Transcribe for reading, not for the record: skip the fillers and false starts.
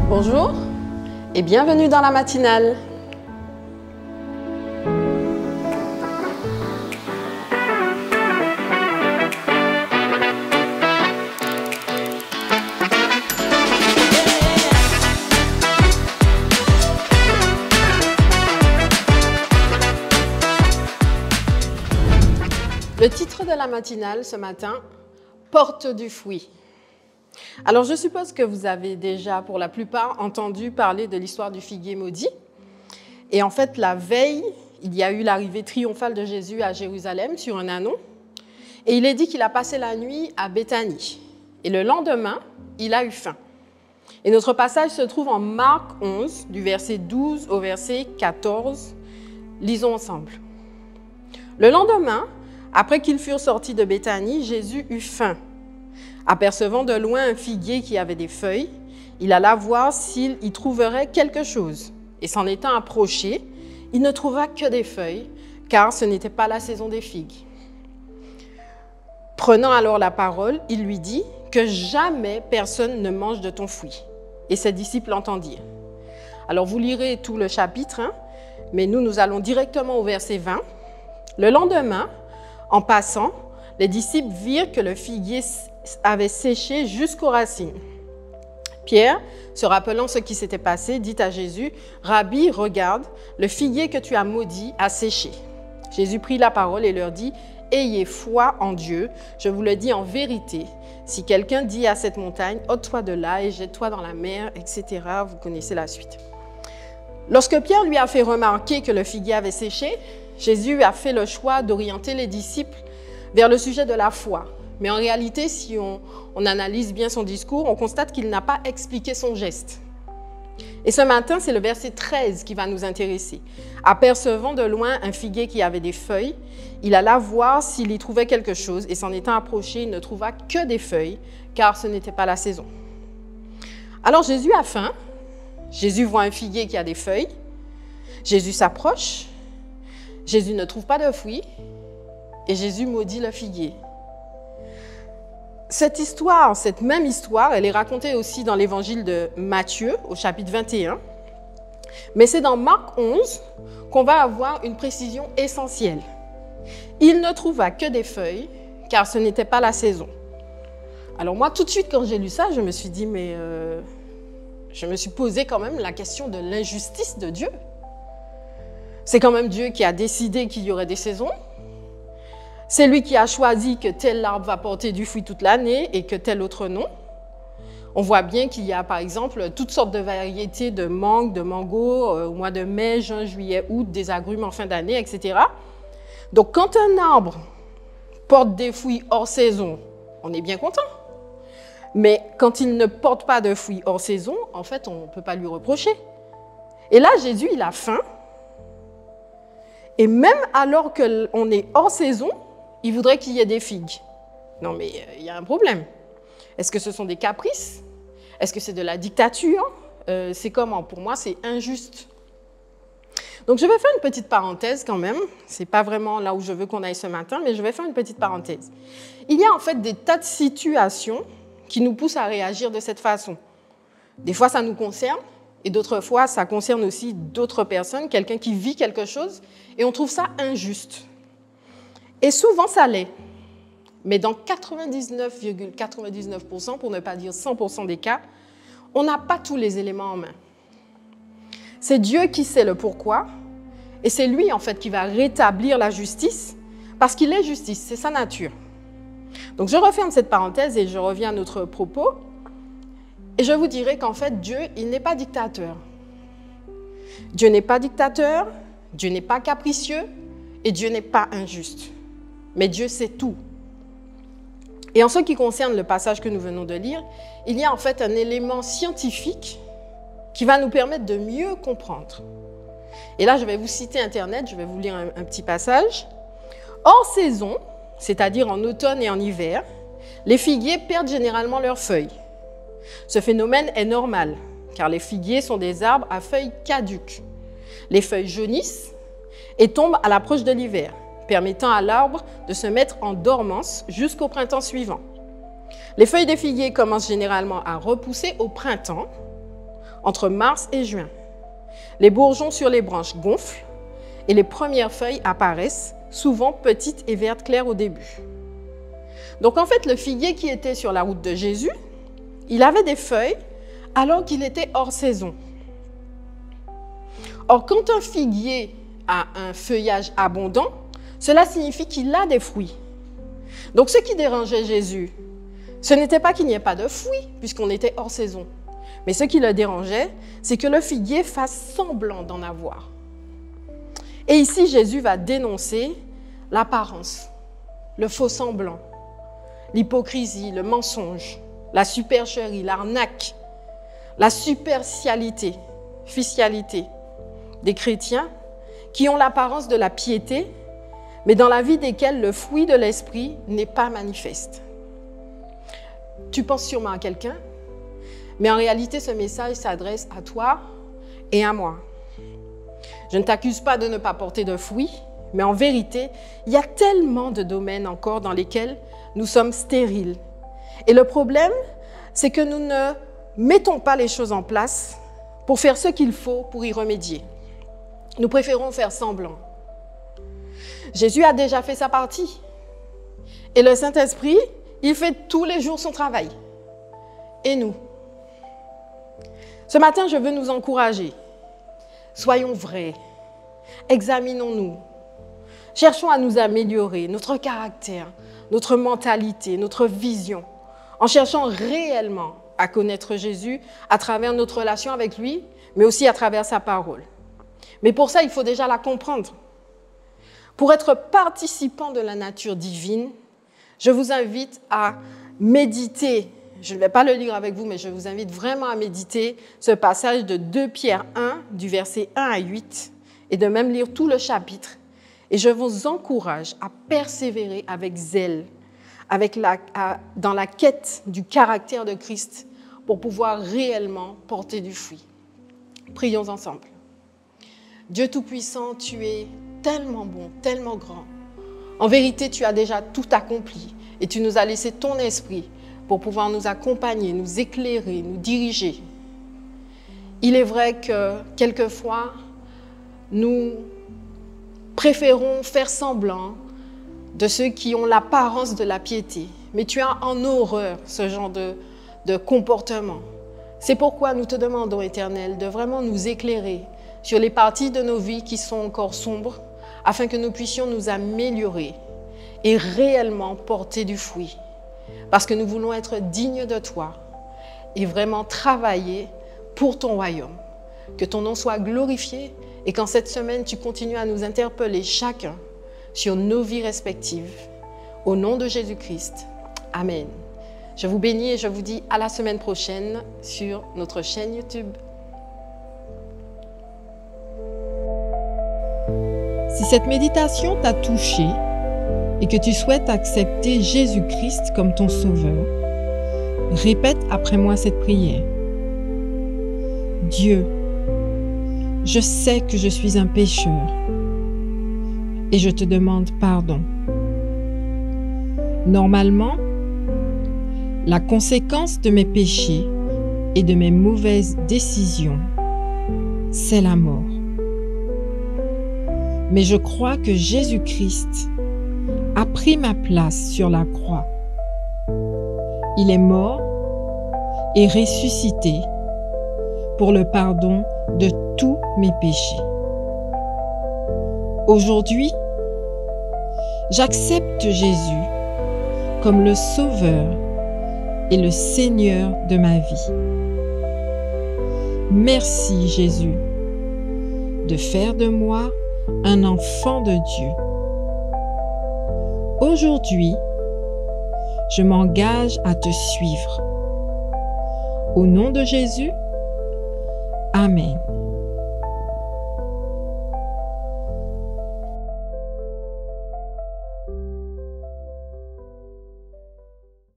Bonjour et bienvenue dans la matinale. Le titre de la matinale ce matin, porte du fruit. Alors je suppose que vous avez déjà pour la plupart entendu parler de l'histoire du figuier maudit. Et en fait, la veille, il y a eu l'arrivée triomphale de Jésus à Jérusalem sur un ânon. Et il est dit qu'il a passé la nuit à Béthanie. Et le lendemain, il a eu faim. Et notre passage se trouve en Marc 11, du verset 12 au verset 14. Lisons ensemble. Le lendemain, après qu'ils furent sortis de Béthanie, Jésus eut faim. Apercevant de loin un figuier qui avait des feuilles, il alla voir s'il y trouverait quelque chose. Et s'en étant approché, il ne trouva que des feuilles, car ce n'était pas la saison des figues. Prenant alors la parole, il lui dit que jamais personne ne mange de ton fruit. Et ses disciples l'entendirent. Alors vous lirez tout le chapitre, mais nous allons directement au verset 20. Le lendemain, en passant, les disciples virent que le figuier avait séché jusqu'aux racines. Pierre, se rappelant ce qui s'était passé, dit à Jésus, « Rabbi, regarde, le figuier que tu as maudit a séché. » Jésus prit la parole et leur dit, « Ayez foi en Dieu, je vous le dis en vérité. Si quelqu'un dit à cette montagne, ôte-toi de là et jette-toi dans la mer, etc. » Vous connaissez la suite. Lorsque Pierre lui a fait remarquer que le figuier avait séché, Jésus a fait le choix d'orienter les disciples vers le sujet de la foi. Mais en réalité, si on analyse bien son discours, on constate qu'il n'a pas expliqué son geste. Et ce matin, c'est le verset 13 qui va nous intéresser. Apercevant de loin un figuier qui avait des feuilles, il alla voir s'il y trouvait quelque chose, et s'en étant approché, il ne trouva que des feuilles, car ce n'était pas la saison. Alors Jésus a faim, Jésus voit un figuier qui a des feuilles, Jésus s'approche, Jésus ne trouve pas de fruits, et Jésus maudit le figuier. Cette histoire, cette même histoire, elle est racontée aussi dans l'évangile de Matthieu, au chapitre 21. Mais c'est dans Marc 11 qu'on va avoir une précision essentielle. Il ne trouva que des feuilles, car ce n'était pas la saison. Alors moi, tout de suite, quand j'ai lu ça, je me suis dit, mais je me suis posé quand même la question de l'injustice de Dieu. C'est quand même Dieu qui a décidé qu'il y aurait des saisons. C'est lui qui a choisi que tel arbre va porter du fruit toute l'année et que tel autre non. On voit bien qu'il y a par exemple toutes sortes de variétés de mangue, de mango au mois de mai, juin, juillet, août, des agrumes en fin d'année, etc. Donc quand un arbre porte des fruits hors saison, on est bien content. Mais quand il ne porte pas de fruits hors saison, en fait, on ne peut pas lui reprocher. Et là, Jésus, il a faim. Et même alors qu'on est hors saison, il voudrait qu'il y ait des figues. Non, mais il y a un problème. Est-ce que ce sont des caprices? Est-ce que c'est de la dictature? C'est comment? Pour moi, c'est injuste. Donc, je vais faire une petite parenthèse quand même. Ce n'est pas vraiment là où je veux qu'on aille ce matin, mais je vais faire une petite parenthèse. Il y a en fait des tas de situations qui nous poussent à réagir de cette façon. Des fois, ça nous concerne, et d'autres fois, ça concerne aussi d'autres personnes, quelqu'un qui vit quelque chose, et on trouve ça injuste. Et souvent, ça l'est. Mais dans 99,99%, pour ne pas dire 100% des cas, on n'a pas tous les éléments en main. C'est Dieu qui sait le pourquoi, et c'est lui, en fait, qui va rétablir la justice, parce qu'il est justice, c'est sa nature. Donc, je referme cette parenthèse et je reviens à notre propos, et je vous dirai qu'en fait, Dieu, il n'est pas dictateur. Dieu n'est pas dictateur, Dieu n'est pas capricieux, et Dieu n'est pas injuste. Mais Dieu sait tout. Et en ce qui concerne le passage que nous venons de lire, il y a en fait un élément scientifique qui va nous permettre de mieux comprendre. Et là, je vais vous citer Internet, je vais vous lire un petit passage. Hors saison, c'est-à-dire en automne et en hiver, les figuiers perdent généralement leurs feuilles. Ce phénomène est normal, car les figuiers sont des arbres à feuilles caduques. Les feuilles jaunissent et tombent à l'approche de l'hiver, permettant à l'arbre de se mettre en dormance jusqu'au printemps suivant. Les feuilles des figuiers commencent généralement à repousser au printemps. entre mars et juin. Les bourgeons sur les branches gonflent et les premières feuilles apparaissent, souvent petites et vertes claires au début. Donc en fait, le figuier qui était sur la route de Jésus, il avait des feuilles alors qu'il était hors saison. Or, quand un figuier a un feuillage abondant, cela signifie qu'il a des fruits. Donc ce qui dérangeait Jésus, ce n'était pas qu'il n'y ait pas de fruits, puisqu'on était hors saison. Mais ce qui le dérangeait, c'est que le figuier fasse semblant d'en avoir. Et ici, Jésus va dénoncer l'apparence, le faux semblant, l'hypocrisie, le mensonge, la supercherie, l'arnaque, la superficialité des chrétiens qui ont l'apparence de la piété, mais dans la vie desquels le fruit de l'esprit n'est pas manifeste. Tu penses sûrement à quelqu'un, mais en réalité, ce message s'adresse à toi et à moi. Je ne t'accuse pas de ne pas porter de fruits, mais en vérité, il y a tellement de domaines encore dans lesquels nous sommes stériles. Et le problème, c'est que nous ne mettons pas les choses en place pour faire ce qu'il faut pour y remédier. Nous préférons faire semblant. Jésus a déjà fait sa partie. Et le Saint-Esprit, il fait tous les jours son travail. Et nous? Ce matin, je veux nous encourager. Soyons vrais. Examinons-nous. Cherchons à nous améliorer, notre caractère, notre mentalité, notre vision, en cherchant réellement à connaître Jésus à travers notre relation avec lui, mais aussi à travers sa parole. Mais pour ça, il faut déjà la comprendre. Pour être participant de la nature divine, je vous invite à méditer. Je ne vais pas le lire avec vous, mais je vous invite vraiment à méditer ce passage de 2 Pierre 1, du verset 1 à 8, et de même lire tout le chapitre. Et je vous encourage à persévérer avec zèle, dans la quête du caractère de Christ, pour pouvoir réellement porter du fruit. Prions ensemble. Dieu Tout-Puissant, tu es tellement bon, tellement grand. En vérité, tu as déjà tout accompli et tu nous as laissé ton esprit pour pouvoir nous accompagner, nous éclairer, nous diriger. Il est vrai que quelquefois, nous préférons faire semblant de ceux qui ont l'apparence de la piété. Mais tu as en horreur ce genre de comportement. C'est pourquoi nous te demandons, Éternel, de vraiment nous éclairer sur les parties de nos vies qui sont encore sombres, afin que nous puissions nous améliorer et réellement porter du fruit. Parce que nous voulons être dignes de toi et vraiment travailler pour ton royaume. Que ton nom soit glorifié et qu'en cette semaine, tu continues à nous interpeller chacun sur nos vies respectives. Au nom de Jésus-Christ. Amen. Je vous bénis et je vous dis à la semaine prochaine sur notre chaîne YouTube. Si cette méditation t'a touché et que tu souhaites accepter Jésus-Christ comme ton sauveur, répète après moi cette prière. Dieu, je sais que je suis un pécheur et je te demande pardon. Normalement, la conséquence de mes péchés et de mes mauvaises décisions, c'est la mort. Mais je crois que Jésus-Christ a pris ma place sur la croix. Il est mort et ressuscité pour le pardon de tous mes péchés. Aujourd'hui, j'accepte Jésus comme le Sauveur et le Seigneur de ma vie. Merci Jésus de faire de moi un enfant de Dieu. Aujourd'hui, je m'engage à te suivre. Au nom de Jésus, Amen.